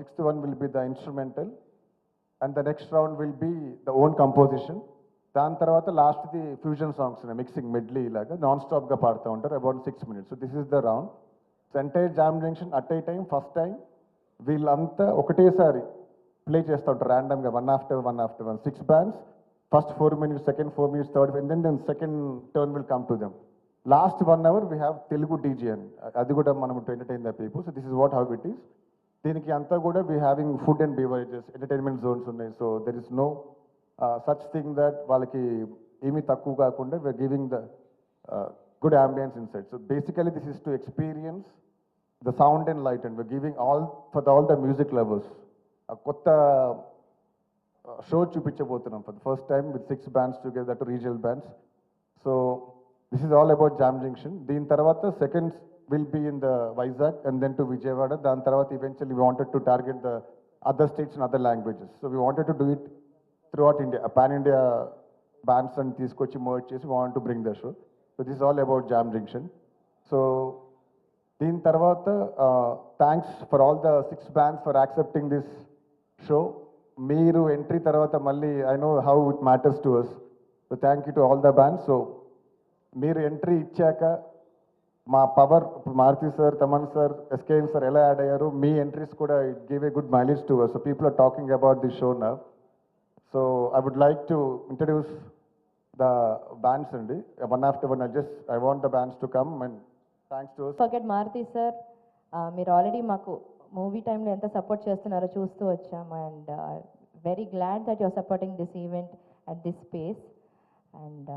sixth one will be the instrumental, and the next round will be the own composition. దాని తర్వాత లాస్ట్ది fusion songs mixing medley ఇలాగా non స్టాప్గా పాడుతూ ఉంటారు about 6 minutes. So this is the round. So entire jam junction at a time first time వీళ్ళంతా ఒకటేసారి play చేస్తూ ఉంటారు ర్యాండమ్గా one after one 6 bands. First 4 minutes, second 4 minutes, third, and then second turn will come to them. Last 1 hour we have Telugu DJ అని, అది కూడా మనం to entertain the people. So this is what how it is. దీనికి అంతా కూడా we having food and beverages, entertainment zones ఉన్నాయి. So there is no such thing that వాళ్ళకి ఏమీ తక్కువ కాకుండా we're giving the good ambience inside. So basically this is to experience the sound and light, and we're giving all the music lovers కొత్త show చూపించబోతున్నాం for the first time with 6 bands together, to regional bands. So this is all about Jam Junction. దీని తర్వాత seconds will be in the Vizag and then to Vijayawada. దాని తర్వాత eventually we wanted to target the other states and other languages. So we wanted to do it throughout India, a pan-India bands and తీసుకొచ్చి merge చేసి we want to bring the show. So this is all about Jam Junction. So దీని తర్వాత thanks for all the 6 bands for accepting this show. మీరు entry తర్వాత మళ్ళీ I know how it matters to us. So thank you to all the bands. So మీరు entry ఇచ్చాక మా power, ఇప్పుడు Maruti sir, Thaman sir, SKM sir ఎలా add అయ్యారు, మీ ఎంట్రీస్ కూడా it give a good mileage to us. So people are talking about this show now. So I would like to introduce the bands andi one after one. I want the bands to come and thanks to us. Forget Maruti sir, మీరు already మాకు movie టైంలో ఎంత support చేస్తున్నారో చూస్తూ వచ్చాము, and very glad that you're supporting this event at this space, and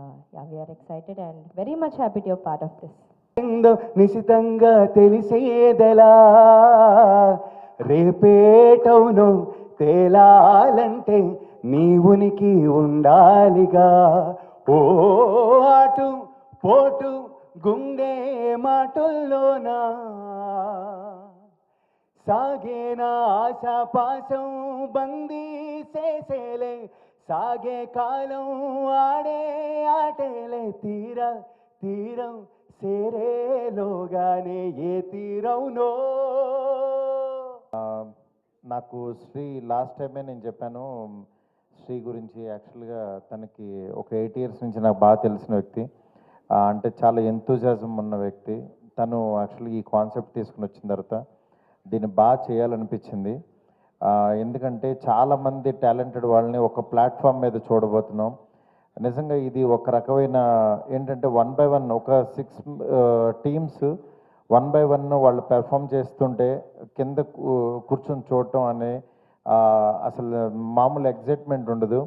we're excited and very much happy to your part of this. నిశితంగా తెలిసేదెలా రేపేటవును తేలాలంటే నీ ఉనికి ఉండాలిగా. ఓ అటు పోటు గుండె మాటల్లోనా సాగేనా ఆశాపాశం బందీ చేసేలే, సాగే కాలం ఆడే ఆటేలే, తీరం సేరేలోగానే ఏ తీరవునో. నాకు శ్రీ లాస్ట్ టైమే నేను చెప్పాను శ్రీ గురించి. యాక్చువల్గా తనకి ఒక 8 years నుంచి నాకు బాగా తెలిసిన వ్యక్తి, అంటే చాలా ఎంతూజియాజం ఉన్న వ్యక్తి. తను యాక్చువల్లీ ఈ కాన్సెప్ట్ తీసుకుని వచ్చిన తర్వాత దీన్ని బాగా చేయాలనిపించింది. ఎందుకంటే చాలామంది టాలెంటెడ్ వాళ్ళని ఒక ప్లాట్ఫామ్ మీద చూడబోతున్నాం. నిజంగా ఇది ఒక రకమైన ఏంటంటే 1 by 1 ఒక 6 teams 1 by 1 వాళ్ళు పెర్ఫామ్ చేస్తుంటే కింద కూర్చొని చూడటం అనే అసలు మామూలు ఎగ్జైట్మెంట్ ఉండదు.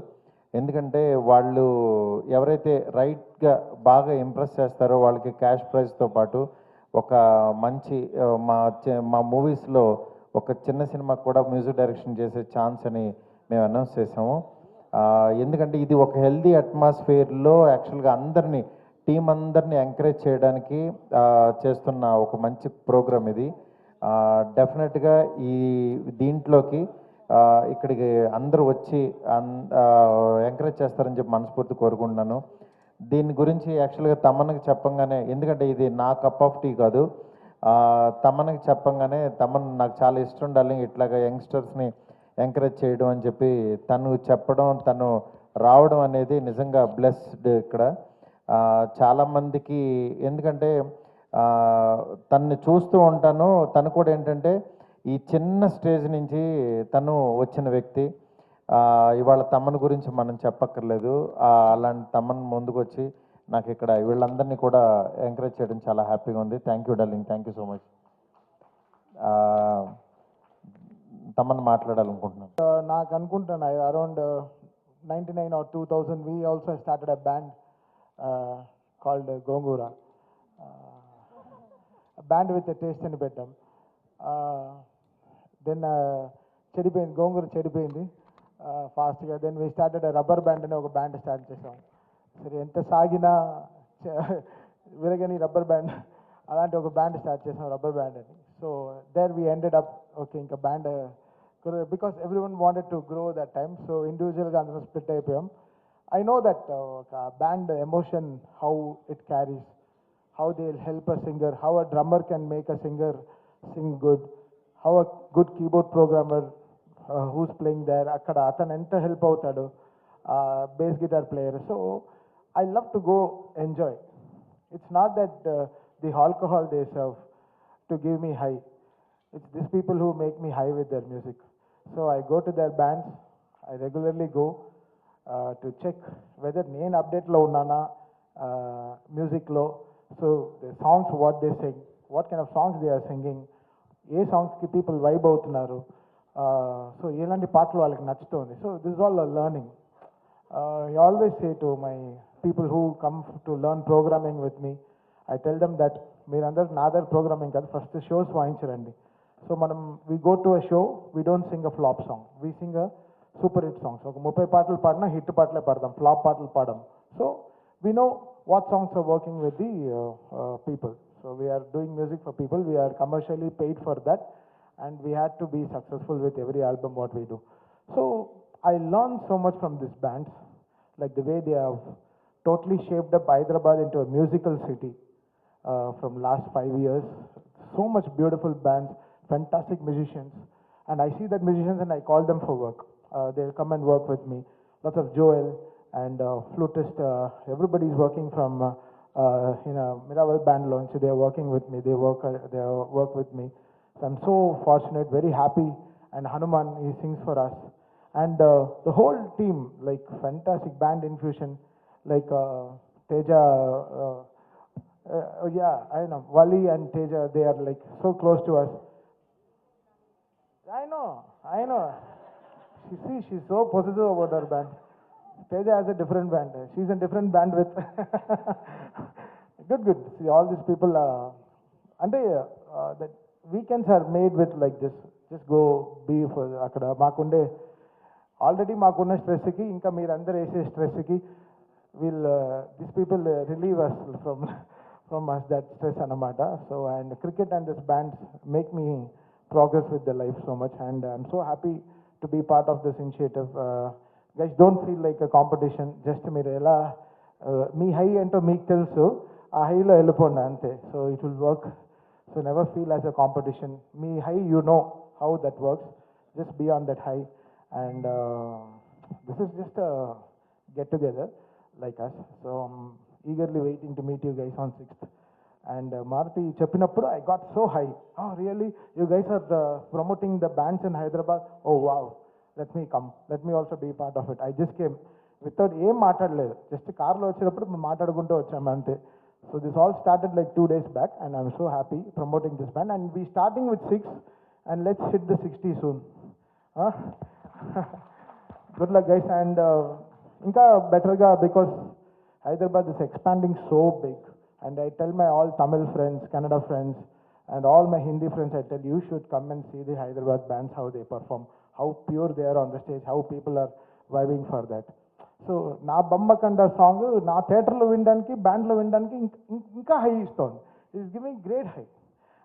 ఎందుకంటే వాళ్ళు ఎవరైతే రైట్గా బాగా ఇంప్రెస్ చేస్తారో వాళ్ళకి క్యాష్ ప్రైజ్తో పాటు ఒక మంచి మా మూవీస్లో ఒక చిన్న సినిమాకి కూడా మ్యూజిక్ డైరెక్షన్ చేసే ఛాన్స్ అని మేము అనౌన్స్ చేసాము. ఎందుకంటే ఇది ఒక హెల్దీ అట్మాస్ఫియర్లో యాక్చువల్గా టీం అందరినీ ఎంకరేజ్ చేయడానికి చేస్తున్న ఒక మంచి ప్రోగ్రామ్ ఇది. డెఫినెట్గా దీంట్లోకి ఇక్కడికి అందరూ వచ్చి ఎంకరేజ్ చేస్తారని చెప్పి మనస్ఫూర్తి కోరుకుంటున్నాను. దీని గురించి యాక్చువల్గా తమన్కి చెప్పంగానే, ఎందుకంటే ఇది నా కప్ ఆఫ్ టీ కాదు, తమన్కి చెప్పంగానే తమన్ నాకు చాలా ఇష్టం ఉండాలి ఇట్లాగా యంగ్స్టర్స్ని ఎంకరేజ్ చేయడం అని చెప్పి తను చెప్పడం, తను రావడం అనేది నిజంగా బ్లెస్డ్. ఇక్కడ చాలామందికి ఎందుకంటే తన్ని చూస్తూ ఉంటాను, తను కూడా ఏంటంటే ఈ చిన్న స్టేజ్ నుంచి తను వచ్చిన వ్యక్తి. ఇవాళ తమన్ గురించి మనం చెప్పక్కర్లేదు. అలాంటి తమన్ ముందుకు వచ్చి నాకు ఇక్కడ వీళ్ళందరినీ కూడా ఎంకరేజ్ చేయడం చాలా హ్యాపీగా ఉంది. Thank you darling, thank you so much. Thaman మాట్లాడాలనుకుంటున్నాను. నాకు అనుకుంటాను around 99 or 2000 we also started a band called Gongura, a band with a taste అని పెట్టాం. దెన్ చెడిపోయింది, గోంగూర చెడిపోయింది ఫాస్ట్గా. Then we started rubber band అని ఒక బ్యాండ్ స్టార్ట్ చేసాం. సరే ఎంత సాగినా విరగని రబ్బర్ బ్యాండ్, అలాంటి ఒక బ్యాండ్ స్టార్ట్ చేసాం, రబ్బర్ బ్యాండ్ అని. So there we ended up okay ఇంకా band because everyone wanted to grow that time. So ఇండివిజువల్గా అందరం స్ప్లిట్ అయిపోయాం. I know that band emotion, how it carries, how they'll help a singer, how a drummer can make a singer sing good, how a good keyboard programmer who's playing there, అక్కడ అతను ఎంత help అవుతాడు, bass guitar player. So I love to go enjoy. It's not that the alcohol they serve to give me high. It's these people who make me high with their music. So I go to their bands. I regularly go to check whether నేను అప్డేట్లో ఉన్నానా మ్యూజిక్లో. So the songs what they sing, what kind of songs they are singing, ఏ సాంగ్స్కి people vibe అవుతున్నారు, so ఎలాంటి పాటలు వాళ్ళకి నచ్చుతుంది. So this all learning. I always say to my people who come to learn programming with me, I tell them that మీరందరూ నా దగ్గర ప్రోగ్రామింగ్ కాదు, ఫస్ట్ షోస్ వాయించరండి. సో మనం we go to a show, we don't sing a flop song, we sing a super hit songs. ఒక 30 పాటలు పాడినా hit పాటలే పాడదాం, ఫ్లాప్ పాటలు పాడడం. So we know what songs are working with the people. So we are doing music for people, we are commercially paid for that, and we had to be successful with every album what we do. So I learned so much from these bands, like the way they have totally shaped up Hyderabad into a musical city from last 5 years. So much beautiful bands, fantastic musicians, and I see that musicians and I call them for work. They'll come and work with me. Lots of Joel and flutist, everybody is working from Miraval band launch. They are working with me. They work with me. So I'm so fortunate, very happy. And Hanuman, he sings for us. And the whole team, like fantastic band infusion, like Teja, yeah, I know, Wali and Teja, they are like so close to us. I know. She's so possessive about her band. Teja has a different band. She's in different band with. Good. See, all these people, and that weekends are made with like this. Just go be for akkada maakunde already maakunna stress ki inka meer andaru ese stress ki will these people relieve us from us that stress anamata. So and cricket and this bands make me progress with the life so much, and I'm so happy to be part of this initiative. Guys, don't feel like a competition. Just మీరు ఎలా మీ high ఏంటో మీకు తెలుసు, ఆ హైలో వెళ్ళిపోండి అంతే. So it will work. So never feel as a competition. మీ high you know how that works. Just be on that high. And this is just get together like us. So eagerly waiting to meet you guys on 6th. And Maruti చెప్పినప్పుడు I got so high. Oh really? You guys are promoting the bands in Hyderabad? Oh wow. Let me come. Let me also be part of it. I just came without ఏం మాట్లాడలేదు. Just కార్లో వచ్చేటప్పుడు మాట్లాడుకుంటూ వచ్చాము అంతే. So this all started like 2 days back, and I'm so happy promoting this band. And we starting with 6, and let's hit the 60 soon. Huh? Good luck guys. And ఇంకా బెటర్గా, because Hyderabad is expanding so big. And I tell my all Tamil friends, Kannada friends, and all my Hindi friends, I tell you should come and see the Hyderabad bands, how they perform, how pure they are on the stage, how people are vibing for that. So, నా బొమ్మకండ song నా థియేటర్లో వినడానికి, బ్యాండ్లో వినడానికి ఇంకా high ఇస్తుంది. It's giving great high.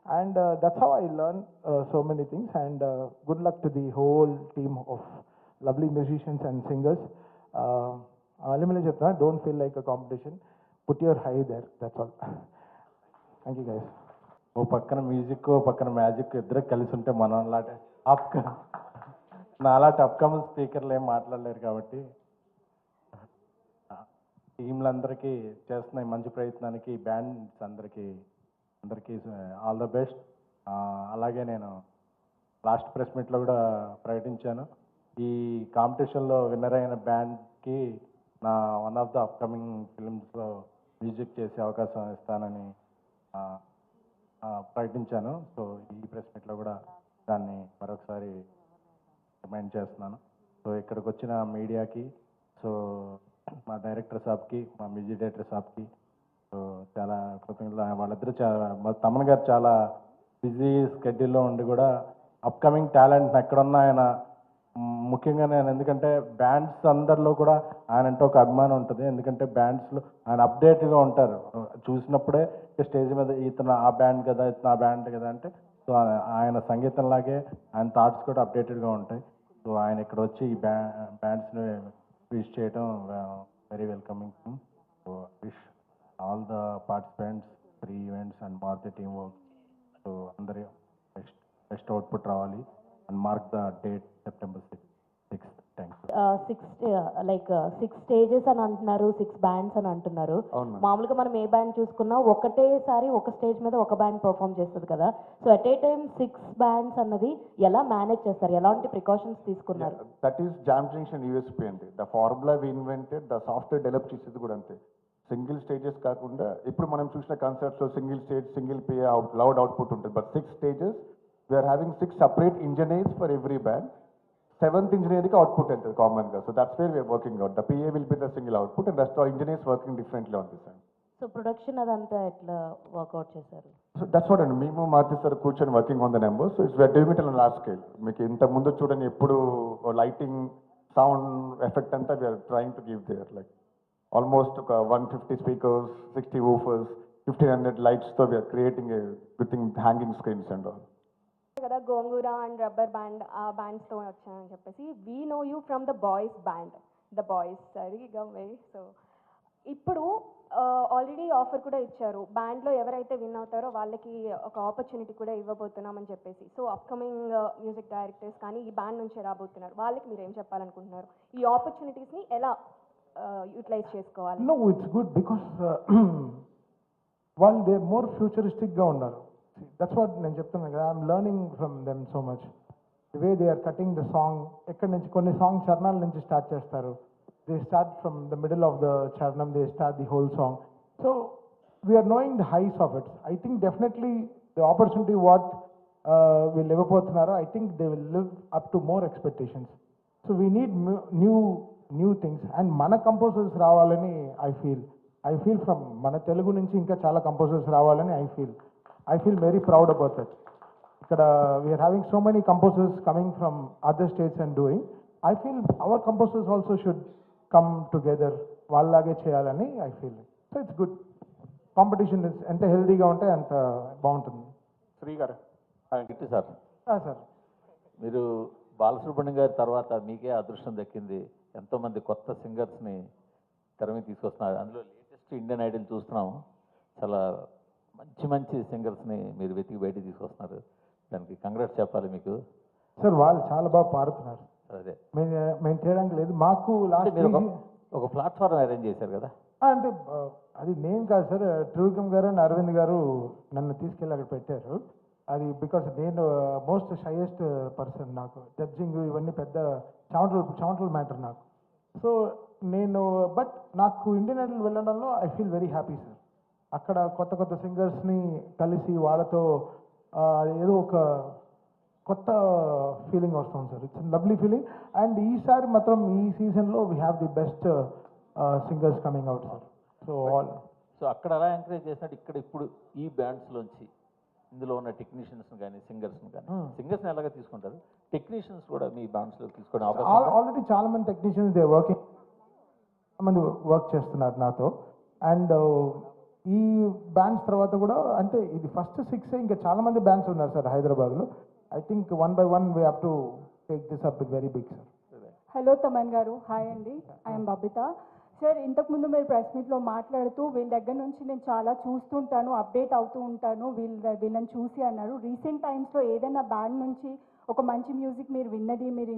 And that's how I learn so many things. And good luck to the whole team of lovely musicians and singers. మళ్ళీ చెప్తున్నా, don't feel like a competition. Put your high there, that's all. Thank you guys. ఓ పక్కన music, ఓ పక్కన magic, ఇద్దరు కలిసి ఉంటే మనం అలాంటి నాలాంటి అప్కమింగ్ స్పీకర్లు ఏం మాట్లాడలేరు. కాబట్టి టీంలందరికీ చేస్తున్న ఈ మంచి ప్రయత్నానికి, బ్యాండ్స్ అందరికీ ఆల్ ద బెస్ట్. అలాగే నేను లాస్ట్ ప్రెస్ మీట్లో కూడా ప్రకటించాను, ఈ కాంపిటీషన్లో విన్నర్ అయిన బ్యాండ్కి నా వన్ ఆఫ్ ద అప్కమింగ్ ఫిల్మ్స్లో మ్యూజిక్ చేసే అవకాశం ఇస్తానని ప్రకటించాను. సో ఈ ప్రెస్ మీట్లో కూడా దాన్ని మరొకసారి రిమైండ్ చేస్తున్నాను. సో ఇక్కడికి వచ్చిన మీడియాకి, సో మా డైరెక్టర్ సాబ్కి, మా మ్యూజిక్ డైరెక్టర్ సాబ్కి సో చాలా కృతజ్ఞతలు. వాళ్ళిద్దరూ మా తమన్ గారు చాలా బిజీ స్కెడ్యూల్లో ఉండి కూడా అప్కమింగ్ టాలెంట్ని ఎక్కడున్నా ఆయన, ముఖ్యంగా నేను ఎందుకంటే బ్యాండ్స్ అందరిలో కూడా ఆయన అంటే ఒక అభిమానం ఉంటుంది. ఎందుకంటే బ్యాండ్స్లో ఆయన అప్డేట్గా ఉంటారు. చూసినప్పుడే స్టేజ్ మీద ఇతను ఆ బ్యాండ్ కదా, ఇతను ఆ బ్యాండ్ కదా అంటే, సో ఆయన సంగీతంలాగే ఆయన థాట్స్ కూడా అప్డేటెడ్గా ఉంటాయి. సో ఆయన ఇక్కడ వచ్చి ఈ బ్యాండ్స్ని విష్ చేయడం very welcoming. So wish all the participants, 3 events and Maruti team work. So అందరి బెస్ట్. బెస్ట్ అవుట్పుట్ రావాలి and mark the date September 6th. Thanks. Six stages అని అంటున్నారు, 6 బ్యాండ్స్ అని అంటున్నారు. అవును మేడం. మామూలుగా మనం ఏ బ్యాండ్ చూసుకున్నా ఒకటేసారి ఒక స్టేజ్ మీద ఒక బ్యాండ్ పర్ఫామ్ చేస్తుంది కదా. So at a time 6 bands అన్నది ఎలా మేనేజ్ చేస్తారు, ఎలాంటి ప్రికాషన్స్ తీసుకున్నారు? That is Jam Junction USP అండి. The formula we invented, the software develop చేసేది కూడా అంతే. సింగిల్ స్టేజెస్ కాకుండా ఇప్పుడు మనం చూసిన కాన్సెప్ట్స్లో single stage, single pay loud output ఉంటుంది. But 6 stages we are having 6 separate engineers for every band. 7th ఇంజనీర్కి అవుట్పుట్ వెళ్తుంది కామన్గా. So that's where we are working out. The PA will be the single output and rest all engineers working differently on this and. So production అదంతా ఎట్లా work out చేశారు? So that's what అండి, మేము Maruthi sir కూర్చొని working on the number. So it's we are doing it on large scale. మీకు ఇంత ముందు చూడండి ఎప్పుడు లైటింగ్, సౌండ్ ఎఫెక్ట్ అంతా we are trying to give there. Like almost ఒక 150 స్పీకర్స్, 60 వూఫర్స్, 1500 లైట్స్తో we are creating a with hanging screens and all. కదా గోంగూర and rubber band ఆ బ్యాండ్స్తో వచ్చానని చెప్పేసి, we know you from the boys band, the boys సరిగా very. So ఇప్పుడు already offer కూడా ఇచ్చారు, బ్యాండ్లో ఎవరైతే విన్ అవుతారో వాళ్ళకి ఒక ఆపర్చునిటీ కూడా ఇవ్వబోతున్నామని చెప్పేసి. సో అప్కమింగ్ మ్యూజిక్ డైరెక్టర్స్ కానీ ఈ బ్యాండ్ నుంచే రాబోతున్నారు, వాళ్ళకి మీరు ఏం చెప్పాలనుకుంటున్నారు? ఈ ఆపర్చునిటీస్ని ఎలా యూటిలైజ్ చేసుకోవాలి? No, it's good because వాళ్ళు దే మోర్ ఫ్యూచరిస్టిక్గా ఉన్నారు. దట్స్ వాట్ నేను చెప్తున్నాను కదా, I'm learning from them so much. The way they are cutting the song, ఎక్కడి నుంచి కొన్ని సాంగ్ చరణాల నుంచి స్టార్ట్ చేస్తారు. They start from the middle of the చరణం, they start the whole song. So we are knowing the highs of it. I think definitely the opportunity what వీళ్ళు ఇవ్వబోతున్నారో, I think they will live up to more expectations. So we need new things and మన composers రావాలని I feel from మన తెలుగు నుంచి ఇంకా చాలా composers రావాలని I feel very proud about that. We are having so many composers coming from other states and doing. I feel our composers also should come together. Vallage cheyalani I feel. So it's good. Competition is enta healthy ga unte anta baaguntundi. Shri గారు గిట్టి sir, Sir. మీరు బాలసుబ్రహ్మణ్యం గారి తర్వాత మీకే అదృష్టం దక్కింది. ఎంతోమంది కొత్త సింగర్స్ని తెర మీద తీసుకొస్తున్నారు. అందులో లేటెస్ట్ ఇండియన్ ఐడల్ చూస్తున్నాము. చాలా మంచి సింగర్స్ని మీరు వెతికి బయటికి తీసుకొస్తున్నారు. దానికి కంగ్రాట్స్ చెప్పాలి మీకు. సార్ వాళ్ళు చాలా బాగా పాడుతున్నారు. అదే మేము చేయడానికి లేదు. మాకు అంటే మీరు లాస్ట్ ఒక ప్లాట్ఫామ్ అరేంజ్ చేశారు కదా. అంటే అది నేను కాదు సార్, ట్రూవికమ్ గారు అండ్ అరవింద్ గారు నన్ను తీసుకెళ్ళి అక్కడ పెట్టారు. అది బికాస్ నేను మోస్ట్ షైయెస్ట్ పర్సన్. నాకు జడ్జింగ్ ఇవన్నీ పెద్ద చౌంటల్ మ్యాటర్ నాకు. సో బట్ నాకు ఇండియన్ ఐడల్ వెళ్ళడంలో I feel very happy sir. అక్కడ కొత్త సింగర్స్ని కలిసి వాళ్ళతో ఏదో ఒక కొత్త ఫీలింగ్ వస్తుంది sir. It's lovely feeling. And ఈసారి మాత్రం ఈ సీజన్లో we have the best singers coming out sir. So అక్కడ అలా ఎంకరేజ్ చేసినట్టు ఇక్కడ ఇప్పుడు ఈ బ్యాండ్స్లోంచి ఇందులో ఉన్న టెక్నీషియన్స్ని కానీ సింగర్స్ని కానీ, సింగర్స్ని ఎలాగ తీసుకుంటారు, టెక్నీషియన్స్ కూడా మీ బ్యాండ్స్లో తీసుకునే అవకాశం? ఆల్రెడీ చాలా మంది టెక్నీషియన్స్ దే వర్కింగ్, మంది వర్క్ చేస్తున్నారు నాతో. అండ్ ఈ బ్యాండ్స్ తర్వాత కూడా అంటే ఇది ఫస్ట్ 6 ఇంకా చాలా మంది బ్యాండ్స్ ఉన్నారు సార్ హైదరాబాద్లో. I think 1 by 1 we have to take this up it very big sir. Hello Thaman garu, hi అండి, ఐఎమ్ బబిత. సార్ ఇంతకుముందు మీరు ప్రెస్ మీట్లో మాట్లాడుతూ వీళ్ళ దగ్గర నుంచి నేను చాలా చూస్తుంటాను, అప్డేట్ అవుతూ ఉంటాను వీళ్ళని చూసి అన్నారు. రీసెంట్ టైమ్స్లో ఏదైనా బ్యాండ్ నుంచి ఒక మంచి మ్యూజిక్ మీరు విన్నది, మీరు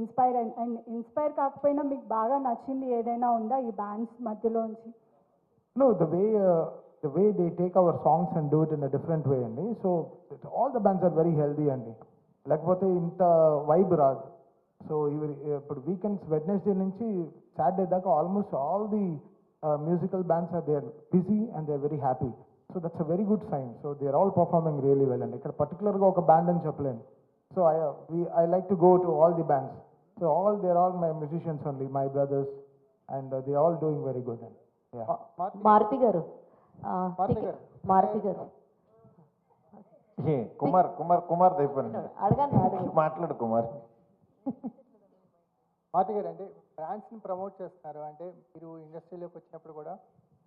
ఇన్స్పైర్ కాకపోయినా మీకు బాగా నచ్చింది ఏదైనా ఉందా ఈ bands మధ్యలోంచి? No, the way they take our songs and do it in a different way అండి. So all the bands are very healthy అండి, లేకపోతే ఇంత వైబ్ రాదు. సో ఇప్పుడు వీకెండ్స్ వెడ్నెస్డే నుంచి సాటర్డే దాకా almost all the musical bands are they are busy and they are very happy. So that's a very good sign. So they are all performing really well అండి. ఇక్కడ పర్టికులర్గా ఒక band అని చెప్పలేను. So I like to go to all the bands. So they are all my musicians only, my brothers, and they all doing very good అండి. మారుతి గారు కుమార్ అయిపోయింది. అడగండి. మాట్లాడు కుమార్. మారుతి గారు, అంటే బ్రాండ్స్ని ప్రమోట్ చేస్తున్నారు. అంటే మీరు ఇండస్ట్రీలోకి వచ్చినప్పుడు కూడా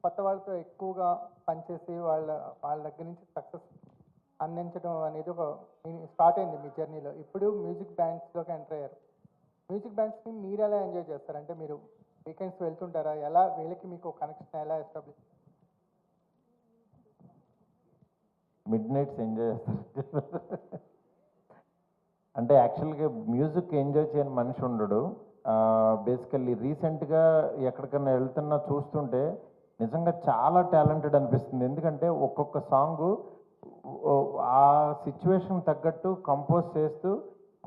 కొత్త వాళ్ళతో ఎక్కువగా పనిచేసి వాళ్ళ దగ్గర నుంచి సక్సెస్ అందించడం అనేది ఒక స్టార్ట్ అయింది మీ జర్నీలో. ఇప్పుడు మ్యూజిక్ బ్యాండ్స్లోకి ఎంటర్ అయ్యారు. మ్యూజిక్ బ్యాండ్స్ని మీరు ఎలా ఎంజాయ్ చేస్తారు? అంటే మీరు వీకెండ్స్ వెళ్తుంటారా? ఎలా వీళ్ళకి మీకు కనెక్షన్ ఎలా ఎస్టాబ్లిష్? మిడ్ నైట్స్ ఎంజాయ్ చేస్తారు. అంటే యాక్చువల్గా మ్యూజిక్ ఎంజాయ్ చేయని మనిషి ఉండడు. బేసికల్లీ రీసెంట్గా ఎక్కడికన్నా వెళ్తున్నా చూస్తుంటే నిజంగా చాలా టాలెంటెడ్ అనిపిస్తుంది. ఎందుకంటే ఒక్కొక్క సాంగు ఆ సిచ్యువేషన్ తగ్గట్టు కంపోజ్ చేస్తూ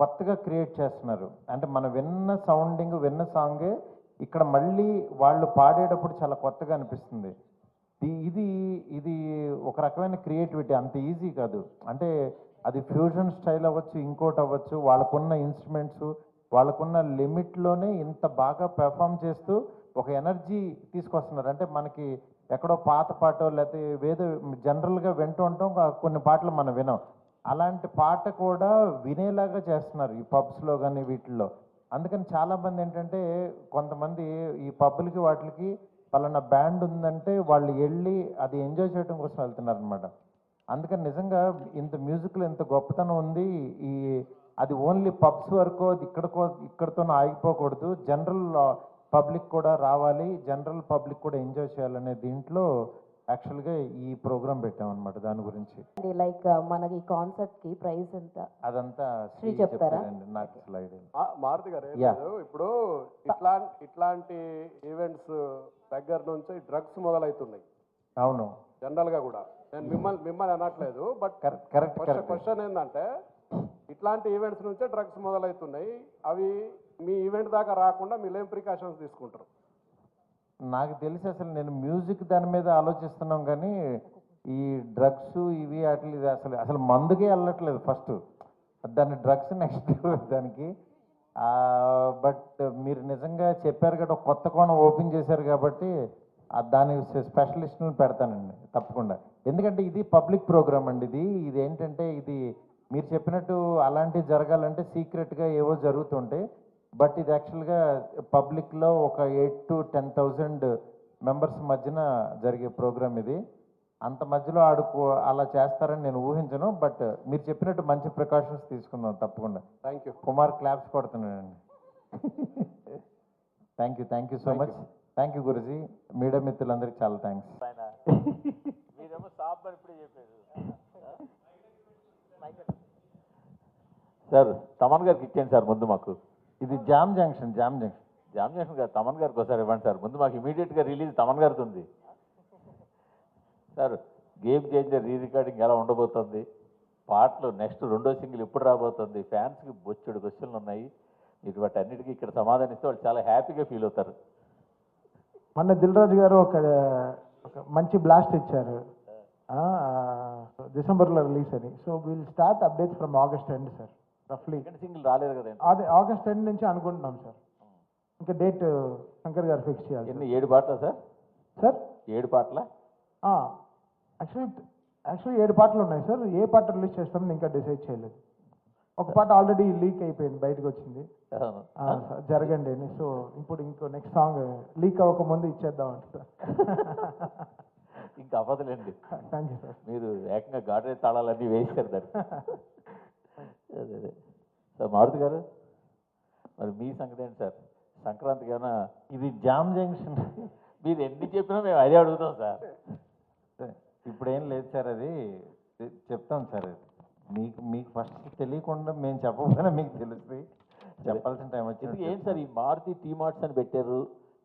కొత్తగా క్రియేట్ చేస్తున్నారు. అంటే మనం విన్న సౌండింగ్ విన్న సాంగే ఇక్కడ మళ్ళీ వాళ్ళు పాడేటప్పుడు చాలా కొత్తగా అనిపిస్తుంది. ఇది ఇది ఒక రకమైన క్రియేటివిటీ, అంత ఈజీ కాదు. అంటే అది ఫ్యూజన్ స్టైల్ అవ్వచ్చు, ఇంకోటి అవ్వచ్చు, వాళ్ళకున్న ఇన్స్ట్రుమెంట్స్ వాళ్ళకున్న లిమిట్లోనే ఇంత బాగా పెర్ఫామ్ చేస్తూ ఒక ఎనర్జీ తీసుకొస్తున్నారు. అంటే మనకి ఎక్కడో పాత పాటో లేకపోతే ఏదో జనరల్గా వింటూ ఉంటాం, కొన్ని పాటలు మనం వినాం. అలాంటి పాట కూడా వినేలాగా చేస్తున్నారు ఈ పబ్స్లో కానీ వీటిల్లో. అందుకని చాలామంది ఏంటంటే కొంతమంది ఈ పబ్బులకి వాటికి పలానా బ్యాండ్ ఉందంటే వాళ్ళు వెళ్ళి అది ఎంజాయ్ చేయడం కోసం వెళ్తున్నారు అనమాట. అందుకని నిజంగా ఇంత మ్యూజిక్లో ఇంత గొప్పతనం ఉంది. అది ఓన్లీ పబ్స్ వరకు ఇక్కడితో ఆగిపోకూడదు, జనరల్ పబ్లిక్ కూడా రావాలి, జనరల్ పబ్లిక్ కూడా ఎంజాయ్ చేయాలనే దీంట్లో యాక్చువల్గా ఈ ప్రోగ్రామ్ పెట్టామన్నమాట. దాని గురించి లైక్ మనకి కాన్సెప్ట్కి ప్రైస్ ఎంత అదంతా శ్రీ చెప్తారా? నాకు స్లైడ్ మారుతి గారు ఏం Yeah. లేదు, ఇప్పుడు ఇట్లాంటి ఈవెంట్స్ దగ్గర నుంచి డ్రగ్స్ మొదలవుతున్నాయి అవును, జనరల్గా కూడా. నేను మిమ్మల్ని అనట్లేదు, బట్ కరెక్ట్ క్వశ్చన్ ఏంటంటే ఇట్లాంటి ఈవెంట్స్ నుంచే డ్రగ్స్ మొదలవుతున్నాయి. అవి మీ ఈవెంట్ దాకా రాకుండా మీరు ఏం ప్రికాషన్స్ తీసుకుంటారు? నాకు తెలిసి అసలు నేను మ్యూజిక్ దాని మీద ఆలోచిస్తున్నాం, కానీ ఈ డ్రగ్స్ ఇవి వాటి అసలు మందుకే వెళ్ళట్లేదు ఫస్ట్, దాన్ని డ్రగ్స్ నెక్స్ట్ దానికి. బట్ మీరు నిజంగా చెప్పారు కదా, ఒక కొత్త కోణం ఓపెన్ చేశారు కాబట్టి దాని స్పెషలిస్ట్ని పెడతానండి తప్పకుండా. ఎందుకంటే ఇది పబ్లిక్ ప్రోగ్రామ్ అండి. ఇది ఏంటంటే ఇది మీరు చెప్పినట్టు అలాంటివి జరగాలంటే సీక్రెట్గా ఏవో జరుగుతుంటాయి. బట్ ఇది యాక్చువల్గా పబ్లిక్లో ఒక 8,000 to 10,000 మెంబర్స్ మధ్యన జరిగే ప్రోగ్రామ్ ఇది. అంత మధ్యలో అలా చేస్తారని నేను ఊహించను. బట్ మీరు చెప్పినట్టు మంచి ప్రికాషన్స్ తీసుకుందాం తప్పకుండా. Thank you. కుమార్ క్లాప్స్ కొడుతున్నానండి. Thank you so much. Thank you Guruji. Media మిత్రులందరికీ చాలా థ్యాంక్స్. సార్ తమన్ గారికి ఇచ్చేయండి సార్ ముందు మాకు. ఇది జామ్ జంక్షన్ జామ్ జంక్షన్ గారు తమన్ గారికి ఒకసారి ఇవ్వండి సార్ ముందు మాకు. ఇమీడియట్గా రిలీజ్ తమన్ గారికి ఉంది sir. Game changer re recording ఎలా ఉండబోతుంది, పాటలు నెక్స్ట్ రెండో సింగిల్ ఎప్పుడు రాబోతుంది, ఫ్యాన్స్కి బొచ్చెడు క్వశ్చన్లు ఉన్నాయి. మీరు వాటి అన్నిటికీ ఇక్కడ సమాధానిస్తే వాళ్ళు చాలా హ్యాపీగా ఫీల్ అవుతారు. మొన్న దిల్ రాజు గారు ఒక మంచి బ్లాస్ట్ ఇచ్చారు, డిసెంబర్లో రిలీజ్ అని. So will start updates from August end sir. రఫ్లీ సెకండ్ సింగిల్ రాలేదు కదా, అదే ఆగస్ట్ ఎండ్ నుంచి అనుకుంటున్నాం సార్. ఇంకా డేట్ శంకర్ గారు ఫిక్స్ చేయాలి. ఎన్ని 7 పాటలా సార్? సార్ 7 పాటలా? యాక్చువల్లీ 7 పాటలు ఉన్నాయి సార్. ఏ పాట రిలీజ్ చేస్తామని ఇంకా డిసైడ్ చేయలేదు. ఒక పాట ఆల్రెడీ లీక్ అయిపోయింది, బయటకు వచ్చింది, జరగండి అని. సో ఇప్పుడు ఇంకో నెక్స్ట్ సాంగ్ లీక్ అవ్వక ముందు ఇచ్చేద్దాం అంటే ఇంకా అవ్వదులేండి. Thank you sir. మీరు ఏకంగా గాడ్రేజ్ తాళాలన్నీ వేసారు దాన్ని. అదే సార్ మారుతి గారు, మరి మీ సంగతి ఏంటి సార్? సంక్రాంతికి ఏమైనా? ఇది జామ్ జంక్షన్ మీరు ఎన్ని చెప్పినా మేము అదే అడుగుతాం సార్. ఇప్పుడేం లేదు సార్, అది చెప్తాం సార్. మీకు ఫస్ట్ తెలియకుండా మేము చెప్పకపోయినా మీకు తెలుస్తుంది, చెప్పాల్సిన టైం వచ్చింది. ఏంటి సార్ ఈ మారుతి టీ మార్ట్స్ అని పెట్టారు.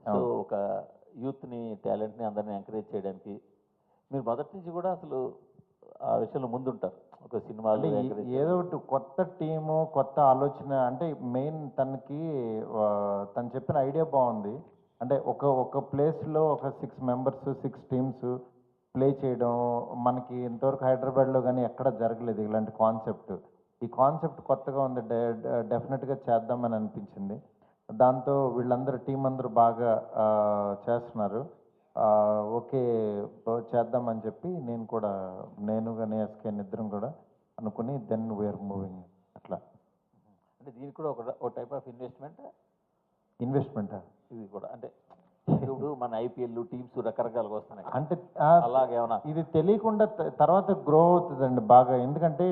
సో ఒక యూత్ని టాలెంట్ని అందరినీ ఎంకరేజ్ చేయడానికి మీరు మొదటి నుంచి కూడా అసలు ఆ విషయంలో ముందుంటారు. ఒక సినిమాలో ఏదో ఒకటి కొత్త టీము, కొత్త ఆలోచన. అంటే మెయిన్ తను చెప్పిన ఐడియా బాగుంది. అంటే ఒక ప్లేస్లో ఒక 6 members 6 teams ప్లే చేయడం మనకి ఇంతవరకు హైదరాబాద్లో కానీ ఎక్కడ జరగలేదు ఇలాంటి కాన్సెప్ట్. ఈ కాన్సెప్ట్ కొత్తగా ఉంది, డెఫినెట్గా చేద్దామని అనిపించింది. దాంతో వీళ్ళందరూ టీం అందరూ బాగా చేస్తున్నారు. ఓకే చేద్దామని చెప్పి నేను కానీ ఎస్కే ఇద్దరం కూడా అనుకుని దెన్ వీఆర్ మూవింగ్ అట్లా. అంటే దీనికి కూడా ఒక టైప్ ఆఫ్ ఇన్వెస్ట్మెంట్ ఇది కూడా. అంటే ఇప్పుడు మన ఐపీఎల్ టీమ్స్ రకరకాలుగా వస్తున్నాయి అంటే అలాగేమన్నా ఇది తెలియకుండా తర్వాత గ్రో అవుతుందండి బాగా. ఎందుకంటే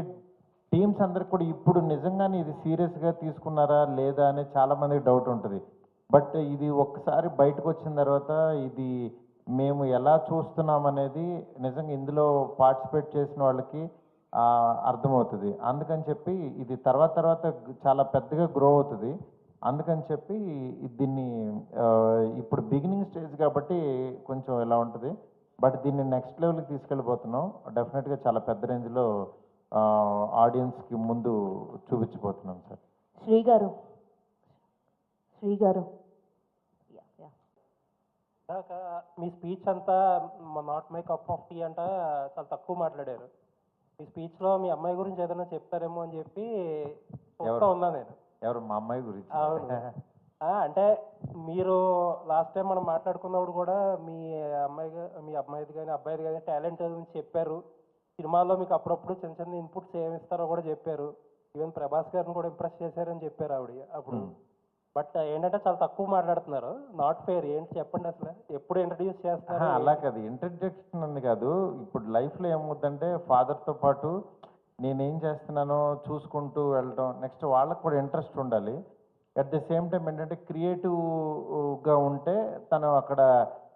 టీమ్స్ అందరికి కూడా ఇప్పుడు నిజంగానే ఇది సీరియస్గా తీసుకున్నారా లేదా అని చాలామందికి డౌట్ ఉంటుంది. బట్ ఇది ఒక్కసారి బయటకు వచ్చిన తర్వాత ఇది మేము ఎలా చూస్తున్నాం అనేది నిజంగా ఇందులో పార్టిసిపేట్ చేసిన వాళ్ళకి అర్థమవుతుంది. అందుకని చెప్పి ఇది తర్వాత తర్వాత చాలా పెద్దగా గ్రో అవుతుంది. అందుకని చెప్పి దీన్ని ఇప్పుడు బిగినింగ్ స్టేజ్ కాబట్టి కొంచెం ఇలా ఉంటుంది. బట్ దీన్ని నెక్స్ట్ లెవెల్కి తీసుకెళ్ళిపోతున్నాం. డెఫినెట్గా చాలా పెద్ద రేంజ్లో ఆడియన్స్కి ముందు చూపించబోతున్నాం సార్. శ్రీ గారు ఇందాక మీ స్పీచ్ అంతా not my cup of tea అంట చాలా తక్కువ మాట్లాడారు. మీ స్పీచ్లో మీ అమ్మాయి గురించి ఏదైనా చెప్తారేమో అని చెప్పి చూస్తూ ఉన్నా నేను. ఎవరు? మా అమ్మాయి గురించి? అవును. అంటే మీరు లాస్ట్ టైం మనం మాట్లాడుకున్నప్పుడు కూడా మీ అమ్మాయిది కానీ అబ్బాయిది కానీ టాలెంట్ గురించి చెప్పారు. సినిమాలో మీకు అప్పుడప్పుడు చిన్న చిన్న ఇన్పుట్స్ ఏమి ఇస్తారో కూడా చెప్పారు. ఈవెన్ ప్రభాస్ గారిని కూడా ఇంప్రెస్ చేశారని చెప్పారు ఆవిడ అప్పుడు. బట్ ఏంటంటే చాలా తక్కువ మాట్లాడుతున్నారు. Not fair. ఏంటి చెప్పండి అసలు, ఎప్పుడు ఇంట్రడ్యూస్ చేస్తున్నారు? అలా కాదు, ఇంట్రడక్షన్ అని కాదు. ఇప్పుడు లైఫ్లో ఏమవుతుందంటే ఫాదర్తో పాటు నేనేం చేస్తున్నానో చూసుకుంటూ వెళ్ళడం, నెక్స్ట్ వాళ్ళకు కూడా ఇంట్రెస్ట్ ఉండాలి. అట్ ద సేమ్ టైం ఏంటంటే క్రియేటివ్గా ఉంటే తను అక్కడ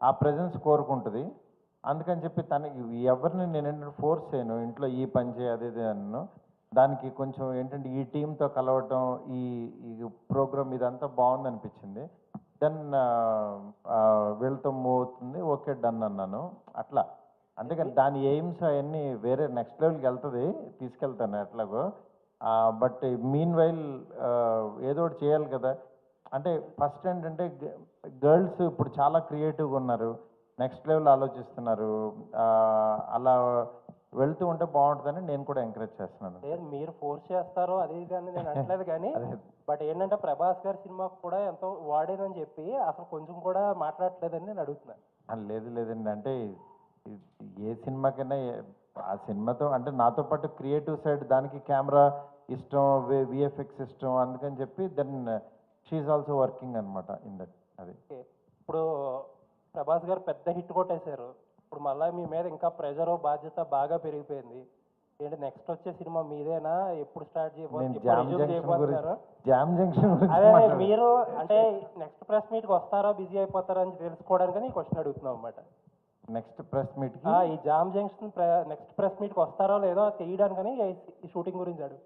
ఆ ప్రెజెన్స్ కోరుకుంటుంది. అందుకని చెప్పి తనకి ఎవరిని నేను ఏంటంటే ఫోర్స్ చేయను, ఇంట్లో ఈ పని చేయి అదే అన్ను. దానికి కొంచెం ఏంటంటే ఈ టీంతో కలవటం, ఈ ప్రోగ్రామ్ ఇదంతా బాగుంది అనిపించింది. దెన్ వీళ్ళతో మూవ్ అవుతుంది, ఓకే డన్ అన్నాను అట్లా. అందుకని దాని ఎయిమ్స్ అవన్నీ వేరే నెక్స్ట్ లెవెల్కి వెళ్తుంది, తీసుకెళ్తాను ఎట్లాగో. బట్ మీన్ వైల్ ఏదో ఒకటి చేయాలి కదా. అంటే ఫస్ట్ ఏంటంటే గర్ల్స్ ఇప్పుడు చాలా క్రియేటివ్గా ఉన్నారు, నెక్స్ట్ లెవెల్ ఆలోచిస్తున్నారు. అలా వెళ్తూ ఉంటే బాగుంటుందని నేను కూడా ఎంకరేజ్ చేస్తున్నాను. లేదు మీరు ఫోర్స్ చేస్తారో అది కానీ నేను అనట్లేదు కానీ బట్ ఏంటంటే ప్రభాస్ గారి సినిమాకు కూడా ఎంతో వాడేదని చెప్పి అసలు కొంచెం కూడా మాట్లాడట్లేదని నేను అడుగుతున్నాను. లేదండి, అంటే ఏ సినిమాకైనా ఆ సినిమాతో అంటే నాతో పాటు క్రియేటివ్ సైడ్ దానికి కెమెరా ఇష్టం, విఎఫ్ఎక్స్ ఇష్టం, అందుకని చెప్పి దెన్ షీఈ్ ఆల్సో వర్కింగ్ అనమాట ఇన్ దట్. అది ఇప్పుడు ప్రభాస్ గారు పెద్ద హిట్ కొట్టేశారు. ఇప్పుడు మళ్ళీ మీ మీద ఇంకా ప్రెషర్ బాధ్యత బాగా పెరిగిపోయింది. ఏంటి నెక్స్ట్ వచ్చే సినిమా మీదేనా? ఎప్పుడు స్టార్ట్ చేయబోతున్నారు? జామ్ జంక్షన్ అదే మీరు అంటే నెక్స్ట్ ప్రెస్ మీట్కి వస్తారా, బిజీ అయిపోతారా అని తెలుసుకోవడానికి ఈ క్వశ్చన్ అడుగుతున్నాం అన్నమాట. నెక్స్ట్ ప్రెస్ మీట్ ఈ జామ్ జంక్షన్ నెక్స్ట్ ప్రెస్ మీట్కి వస్తారో లేదో తెలియడానికని ఈ షూటింగ్ గురించి అడుగు.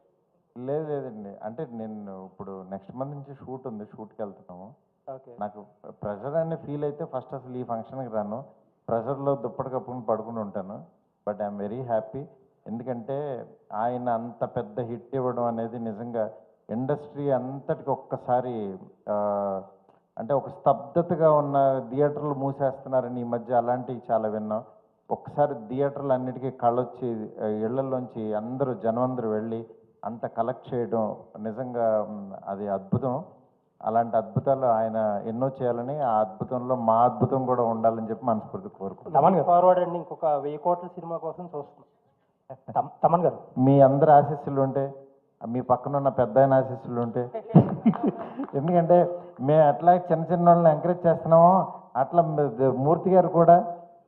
లేదండి, అంటే నేను ఇప్పుడు నెక్స్ట్ మంత్ నుంచి షూట్ ఉంది, షూట్కి వెళ్తున్నాము. నాకు ప్రెషర్ అనే ఫీల్ అయితే ఫస్ట్ అసలు ఈ ఫంక్షన్కి రాను, ప్రెషర్లో దుప్పటి కప్పుకుని పడుకుని ఉంటాను. బట్ ఐఎమ్ వెరీ హ్యాపీ, ఎందుకంటే ఆయన అంత పెద్ద హిట్ ఇవ్వడం అనేది నిజంగా ఇండస్ట్రీ అంతటికి ఒక్కసారి అంటే ఒక స్తబ్దతగా ఉన్న థియేటర్లు మూసేస్తున్నారని ఈ మధ్య అలాంటివి చాలా విన్నాం. ఒక్కసారి థియేటర్లు అన్నిటికీ కళ్ళొచ్చి ఇళ్లలోంచి అందరూ జనమందరూ వెళ్ళి అంత కలెక్ట్ చేయడం నిజంగా అది అద్భుతం. అలాంటి అద్భుతాలు ఆయన ఎన్నో చేయాలని, ఆ అద్భుతంలో మా అద్భుతం కూడా ఉండాలని చెప్పి మనస్ఫూర్తి కోరుకుంటున్నాను. ఫార్వర్డ్ అండి, ఇంకొక 1000 కోట్ల సినిమా కోసం చూస్తున్నాం. తమన్ గారు, మీ అందరి ఆశీస్సులు ఉంటే, మీ పక్కన ఉన్న పెద్ద ఆయన ఆశీస్సులు ఉంటే, ఎందుకంటే మేము అట్లా చిన్న చిన్న వాళ్ళని ఎంకరేజ్ చేస్తున్నామో అట్లా మూర్తి గారు కూడా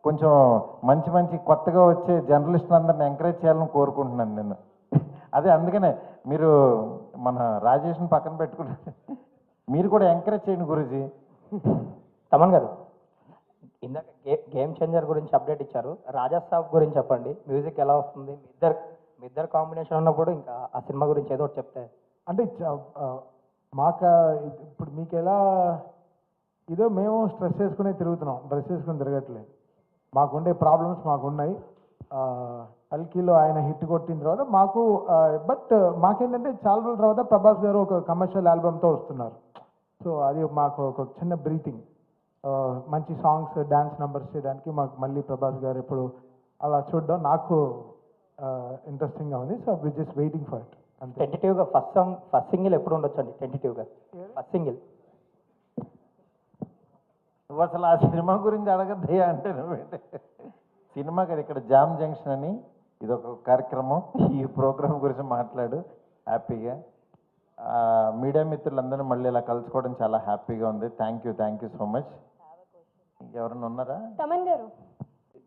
కొంచెం మంచి మంచి కొత్తగా వచ్చే జర్నలిస్టులందరిని ఎంకరేజ్ చేయాలని కోరుకుంటున్నాను నేను. అదే అందుకనే మీరు మన రాజేష్ని పక్కన పెట్టుకుంటే మీరు కూడా ఎంకరేజ్ చేయండి గురూజీ. తమన్ గారు, ఇందాక గేమ్ చేంజర్ గురించి అప్డేట్ ఇచ్చారు. రాజా సాబ్ గురించి చెప్పండి, మ్యూజిక్ ఎలా వస్తుంది? మీ ఇద్దరు కాంబినేషన్ ఉన్నప్పుడు ఇంకా ఆ సినిమా గురించి ఏదో ఒకటి చెప్తే. అంటే మాకు ఇప్పుడు మీకు ఎలా ఇదో మేము స్ట్రెస్ చేసుకునే తిరుగుతున్నాం, డ్రెస్ వేసుకుని తిరగట్లేదు. మాకుండే ప్రాబ్లమ్స్ మాకున్నాయి. కల్కిలో ఆయన హిట్ కొట్టిన తర్వాత మాకు బట్ మాకేంటంటే చాలా రోజుల తర్వాత ప్రభాస్ గారు ఒక కమర్షియల్ ఆల్బమ్తో వస్తున్నారు. సో అది మాకు ఒక చిన్న బ్రీతింగ్, మంచి సాంగ్స్ డ్యాన్స్ నెంబర్స్ చేయడానికి మాకు మళ్ళీ ప్రభాస్ గారు ఎప్పుడు అలా చూడడం నాకు ఇంట్రెస్టింగ్గా ఉంది. So we just waiting for it. అంతే. టెంటేటివ్గా ఫస్ట్ సింగిల్ ఎప్పుడు ఉండొచ్చు అండి? టెంటేటివ్గా ఫస్ట్ సింగిల్ నువ్వు అసలు ఆ సినిమా గురించి అడగద్దయ్యా అంటే నువ్వేంటే సినిమా కదా, ఇక్కడ జామ్ జంక్షన్ అని ఇదొక కార్యక్రమం, ఈ ప్రోగ్రామ్ గురించి మాట్లాడు హ్యాపీగా. మీడియా మిత్రులందరూ మళ్ళీ ఇలా కలుసుకోవడం చాలా హ్యాపీగా ఉంది. Thank you so much. ఇంకెవరైనా ఉన్నారా? తమన్ గారు,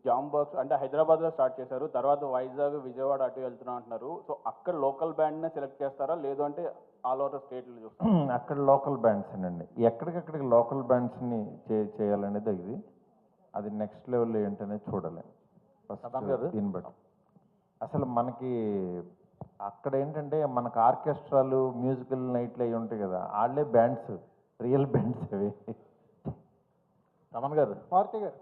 జామ్ బాక్స్ అంటే హైదరాబాద్లో స్టార్ట్ చేశారు, తర్వాత వైజాగ్ విజయవాడ అటు వెళ్తున్నా అంటున్నారు. సో అక్కడ లోకల్ బ్యాండ్నే సెలెక్ట్ చేస్తారా, లేదు అంటే ఆల్ ఓవర్ స్టేట్లో చూస్తారా? అక్కడ లోకల్ బ్యాండ్స్ అండి, ఎక్కడికక్కడికి లోకల్ బ్యాండ్స్ని చేయాలనేది ఇది. అది నెక్స్ట్ లెవెల్ ఏంటనేది చూడాలి. దీన్ని బట్టి అసలు మనకి అక్కడ ఏంటంటే మనకు ఆర్కెస్ట్రాలు మ్యూజికల్ నైట్లు అవి ఉంటాయి కదా, వాళ్ళే బ్యాండ్స్, రియల్ బ్యాండ్స్ అవి. రమణ్ గారు మారుతి గారు